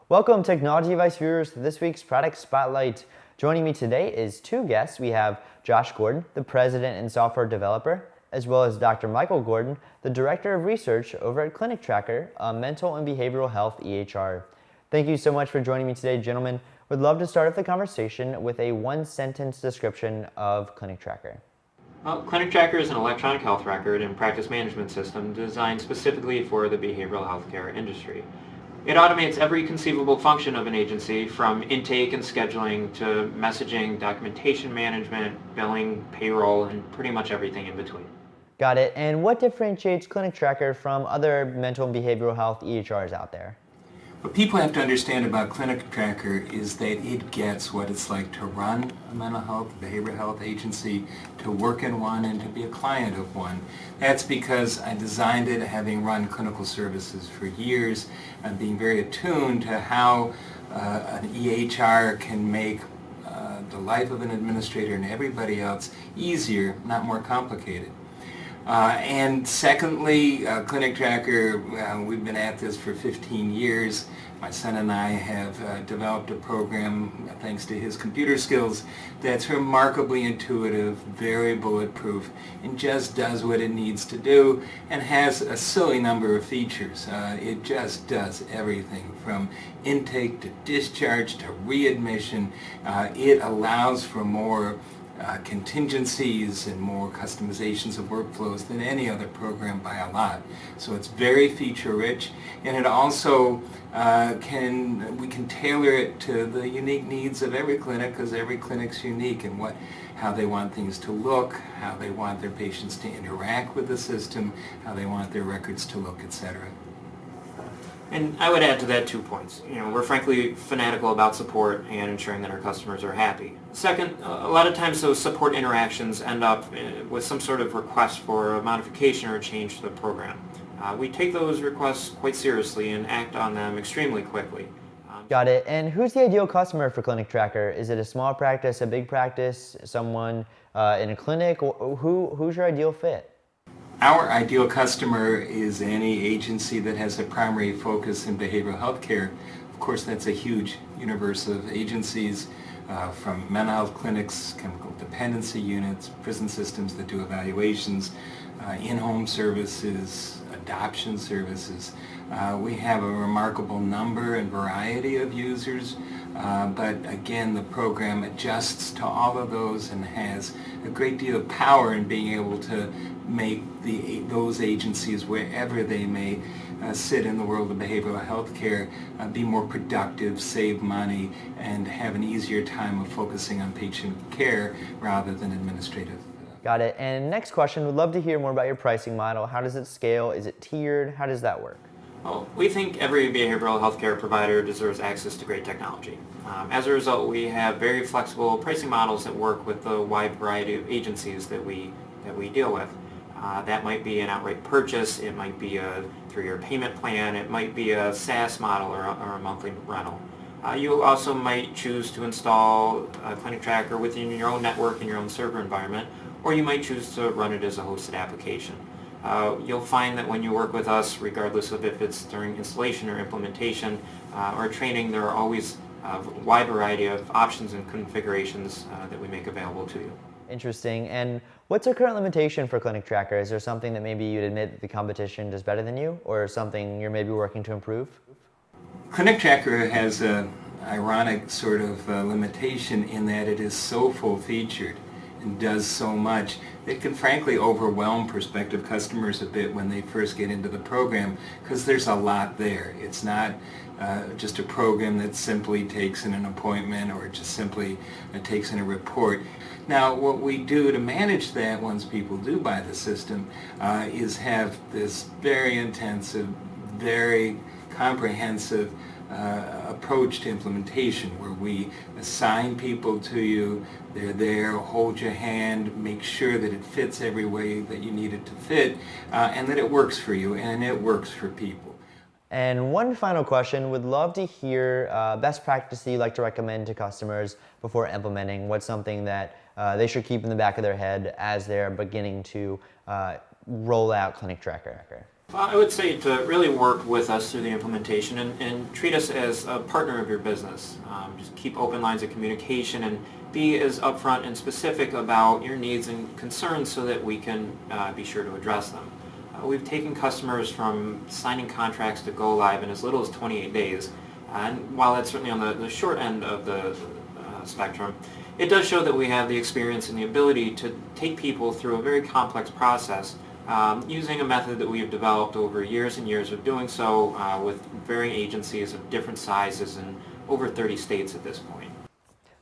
Welcome TechnologyAdvice viewers to this week's Product Spotlight. Joining me today is two guests. We have Josh Gordon, the President and Software Developer, as well as Dr. Michael Gordon, the Director of Research over at ClinicTracker, a mental and behavioral health EHR. Thank you so much for joining me today, gentlemen. Would love to start off the conversation with a one-sentence description of ClinicTracker. Well, ClinicTracker is an electronic health record and practice management system designed specifically for the behavioral healthcare industry. It automates every conceivable function of an agency, from intake and scheduling to messaging, documentation management, billing, payroll, and pretty much everything in between. Got it. And what differentiates ClinicTracker from other mental and behavioral health EHRs out there? What people have to understand about ClinicTracker is that it gets what it's like to run a mental health, behavioral health agency, to work in one, and to be a client of one. That's because I designed it having run clinical services for years and being very attuned to how an EHR can make the life of an administrator and everybody else easier, not more complicated. And secondly, ClinicTracker, we've been at this for 15 years. My son and I have developed a program, thanks to his computer skills, that's remarkably intuitive, very bulletproof, and just does what it needs to do, and has a silly number of features. It just does everything from intake to discharge to readmission. It allows for more contingencies and more customizations of workflows than any other program by a lot. So it's very feature rich, and it also we can tailor it to the unique needs of every clinic, because every clinic's unique in how they want things to look, how they want their patients to interact with the system, how they want their records to look, etc. And I would add to that 2 points. We're frankly fanatical about support and ensuring that our customers are happy. Second, a lot of times those support interactions end up with some sort of request for a modification or a change to the program. We take those requests quite seriously and act on them extremely quickly. Got it. And who's the ideal customer for ClinicTracker? Is it a small practice, a big practice, someone in a clinic? Who's your ideal fit? Our ideal customer is any agency that has a primary focus in behavioral health care. Of course, that's a huge universe of agencies, from mental health clinics, chemical dependency units, prison systems that do evaluations, in-home services, adoption services. We have a remarkable number and variety of users, but again, the program adjusts to all of those and has a great deal of power in being able to make those agencies, wherever they may sit in the world of behavioral health care, be more productive, save money, and have an easier time of focusing on patient care rather than administrative. Got it. And next question, would love to hear more about your pricing model. How does it scale? Is it tiered? How does that work? Well, we think every behavioral healthcare provider deserves access to great technology. As a result, we have very flexible pricing models that work with the wide variety of agencies that we deal with. That might be an outright purchase, it might be a 3-year payment plan, it might be a SaaS model or a monthly rental. You also might choose to install ClinicTracker within your own network and your own server environment, or you might choose to run it as a hosted application. You'll find that when you work with us, regardless of if it's during installation or implementation or training, there are always a wide variety of options and configurations that we make available to you. Interesting. And what's your current limitation for ClinicTracker? Is there something that maybe you'd admit that the competition does better than you, or something you're maybe working to improve? ClinicTracker has an ironic sort of limitation in that it is so full-featured and does so much that can frankly overwhelm prospective customers a bit when they first get into the program, because there's a lot there. It's not just a program that simply takes in an appointment or just simply takes in a report. Now, what we do to manage that once people do buy the system is have this very intensive, very comprehensive approach to implementation, where we assign people to you, they're there, hold your hand, make sure that it fits every way that you need it to fit, and that it works for you and it works for people. And one final question, would love to hear best practice that you like to recommend to customers before implementing. What's something that they should keep in the back of their head as they're beginning to roll out ClinicTracker? Well, I would say to really work with us through the implementation and treat us as a partner of your business. Just keep open lines of communication and be as upfront and specific about your needs and concerns so that we can be sure to address them. We've taken customers from signing contracts to go live in as little as 28 days. And while that's certainly on the short end of the spectrum, it does show that we have the experience and the ability to take people through a very complex process using a method that we have developed over years and years of doing so with varying agencies of different sizes in over 30 states at this point.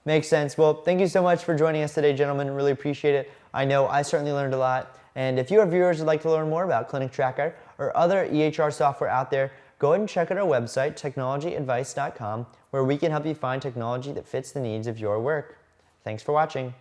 Makes sense. Well, thank you so much for joining us today, gentlemen. Really appreciate it. I know I certainly learned a lot. And if you, our viewers, would like to learn more about ClinicTracker or other EHR software out there, go ahead and check out our website, TechnologyAdvice.com, where we can help you find technology that fits the needs of your work. Thanks for watching.